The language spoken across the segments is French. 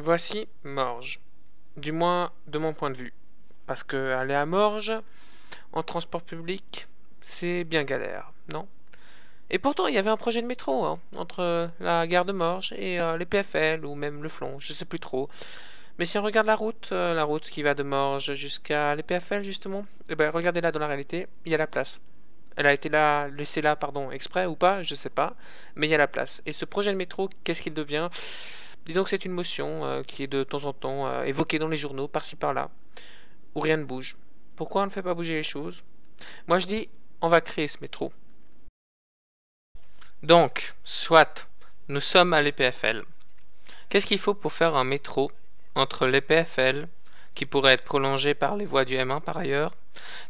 Voici Morges, du moins de mon point de vue. Parce que aller à Morges, en transport public, c'est bien galère, non? Et pourtant, il y avait un projet de métro, hein, entre la gare de Morges et les PFL, ou même le Flon, je sais plus trop. Mais si on regarde la route qui va de Morges jusqu'à les PFL, justement, eh ben, regardez-la dans la réalité, il y a la place. Elle a été là, laissée là, pardon, exprès ou pas, je sais pas, mais il y a la place. Et ce projet de métro, qu'est-ce qu'il devient? Disons que c'est une motion qui est de temps en temps évoquée dans les journaux, par-ci par-là, où rien ne bouge. Pourquoi on ne fait pas bouger les choses? Moi je dis, on va créer ce métro. Donc, soit, nous sommes à l'EPFL. Qu'est-ce qu'il faut pour faire un métro entre l'EPFL, qui pourrait être prolongé par les voies du M1 par ailleurs?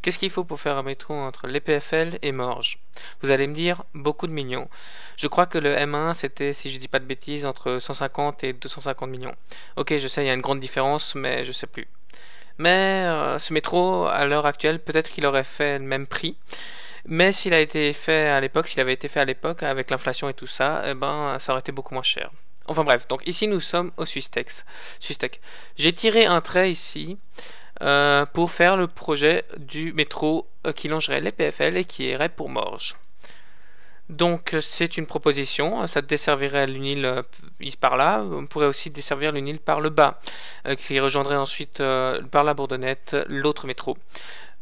Qu'est-ce qu'il faut pour faire un métro entre l'EPFL et Morges? Vous allez me dire, beaucoup de millions. Je crois que le M1, c'était, si je dis pas de bêtises, entre 150 et 250 millions. Ok, je sais, il y a une grande différence, mais je sais plus. Mais ce métro, à l'heure actuelle, peut-être qu'il aurait fait le même prix. Mais s'il a été fait à l'époque, s'il avait été fait à l'époque, avec l'inflation et tout ça, eh ben, ça aurait été beaucoup moins cher. Enfin bref, donc ici nous sommes au Sustec. J'ai tiré un trait ici pour faire le projet du métro qui longerait les PFL et qui irait pour Morges. Donc c'est une proposition, ça desservirait l'UNIL par là, on pourrait aussi desservir l'UNIL par le bas, qui rejoindrait ensuite par la Bourdonnette l'autre métro.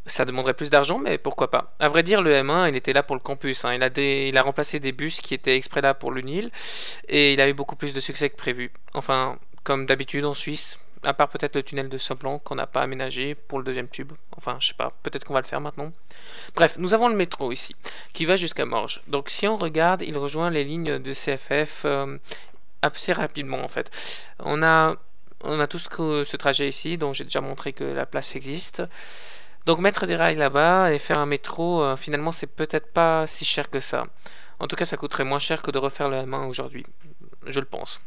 Ça demanderait plus d'argent, mais pourquoi pas. À vrai dire, le M1, il était là pour le campus, hein. Il a remplacé des bus qui étaient exprès là pour l'UNIL, et il a eu beaucoup plus de succès que prévu. Enfin, comme d'habitude en Suisse, à part peut-être le tunnel de Soplan qu'on n'a pas aménagé pour le deuxième tube. Enfin, je sais pas, peut-être qu'on va le faire maintenant. Bref, nous avons le métro ici, qui va jusqu'à Morges. Donc si on regarde, il rejoint les lignes de CFF assez rapidement en fait. On a, on a tout ce trajet ici, dont j'ai déjà montré que la place existe. Donc mettre des rails là-bas et faire un métro, finalement c'est peut-être pas si cher que ça. En tout cas, ça coûterait moins cher que de refaire le M1 aujourd'hui, je le pense.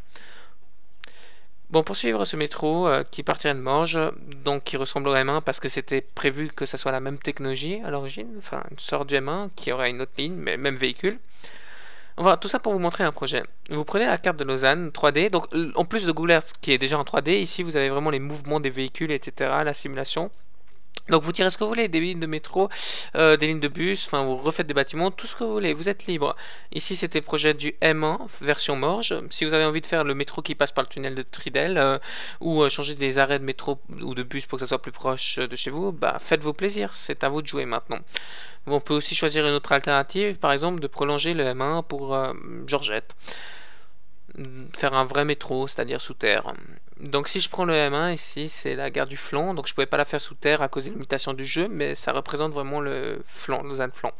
Bon, pour suivre ce métro qui partirait de Morges, donc qui ressemble au M1 parce que c'était prévu que ça soit la même technologie à l'origine, enfin une sorte du M1 qui aurait une autre ligne, mais même véhicule. Enfin, tout ça pour vous montrer un projet. Vous prenez la carte de Lausanne 3D, donc en plus de Google Earth qui est déjà en 3D, ici vous avez vraiment les mouvements des véhicules, etc., la simulation. Donc vous tirez ce que vous voulez, des lignes de métro, des lignes de bus, enfin vous refaites des bâtiments, tout ce que vous voulez, vous êtes libre. Ici c'était le projet du M1 version Morges. Si vous avez envie de faire le métro qui passe par le tunnel de Tridel ou changer des arrêts de métro ou de bus pour que ça soit plus proche de chez vous, bah faites-vous plaisir, c'est à vous de jouer maintenant. On peut aussi choisir une autre alternative, par exemple de prolonger le M1 pour Georgette, faire un vrai métro, c'est-à-dire sous terre. Donc si je prends le M1 ici, c'est la gare du Flanc, donc je pouvais pas la faire sous terre à cause des limitations du jeu, mais ça représente vraiment le Flanc, Lausanne Flanc.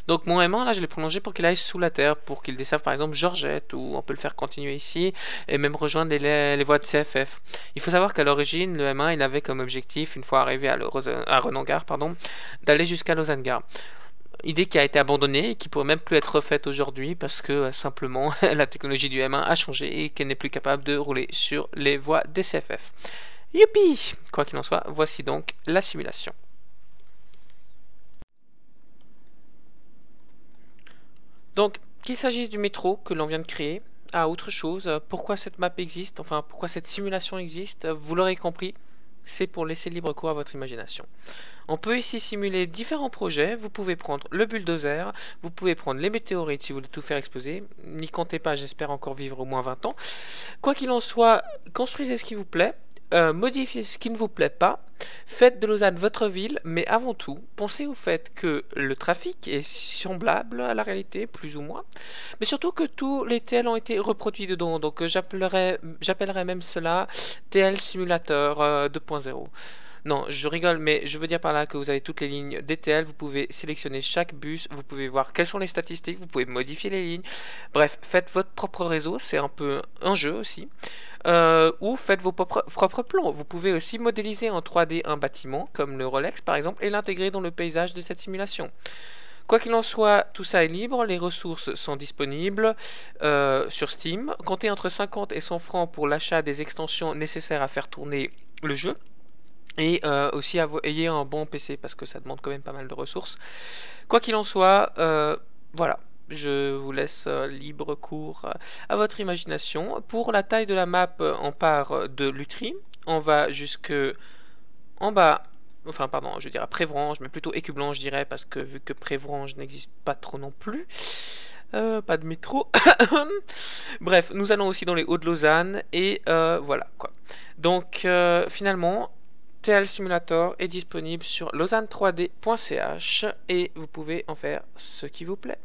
Donc mon M1 là, je l'ai prolongé pour qu'il aille sous la terre, pour qu'il desserve par exemple Georgette, ou on peut le faire continuer ici, et même rejoindre les voies de CFF. Il faut savoir qu'à l'origine, le M1 il avait comme objectif, une fois arrivé à Renan-Gare, pardon, d'aller jusqu'à Lausanne-Gare. Idée qui a été abandonnée et qui pourrait même plus être refaite aujourd'hui parce que simplement la technologie du M1 a changé et qu'elle n'est plus capable de rouler sur les voies des CFF. Youpi! Quoi qu'il en soit, voici donc la simulation. Donc, qu'il s'agisse du métro que l'on vient de créer, à autre chose, pourquoi cette map existe, enfin pourquoi cette simulation existe, vous l'aurez compris, c'est pour laisser libre cours à votre imagination. On peut ici simuler différents projets, vous pouvez prendre le bulldozer, vous pouvez prendre les météorites si vous voulez tout faire exploser, n'y comptez pas, j'espère encore vivre au moins 20 ans. Quoi qu'il en soit, construisez ce qui vous plaît, modifiez ce qui ne vous plaît pas, faites de Lausanne votre ville, mais avant tout, pensez au fait que le trafic est semblable à la réalité, plus ou moins, mais surtout que tous les TL ont été reproduits dedans, donc j'appellerais même cela TL Simulator 2.0. Non, je rigole, mais je veux dire par là que vous avez toutes les lignes DTL, vous pouvez sélectionner chaque bus, vous pouvez voir quelles sont les statistiques, vous pouvez modifier les lignes. Bref, faites votre propre réseau, c'est un peu un jeu aussi. Ou faites vos propres plans. Vous pouvez aussi modéliser en 3D un bâtiment, comme le Rolex par exemple, et l'intégrer dans le paysage de cette simulation. Quoi qu'il en soit, tout ça est libre, les ressources sont disponibles sur Steam. Comptez entre 50 et 100 francs pour l'achat des extensions nécessaires à faire tourner le jeu. Et aussi ayez un bon PC parce que ça demande quand même pas mal de ressources. Quoi qu'il en soit, voilà. je vous laisse libre cours à votre imagination. Pour la taille de la map, on part de Lutry, on va jusque en bas, enfin pardon, je dirais Prévrange, mais plutôt Écublanc je dirais, parce que vu que Prévrange n'existe pas trop non plus, pas de métro. Bref, nous allons aussi dans les Hauts de Lausanne, et voilà quoi. Donc finalement, TL Simulator est disponible sur lausanne3d.ch et vous pouvez en faire ce qui vous plaît.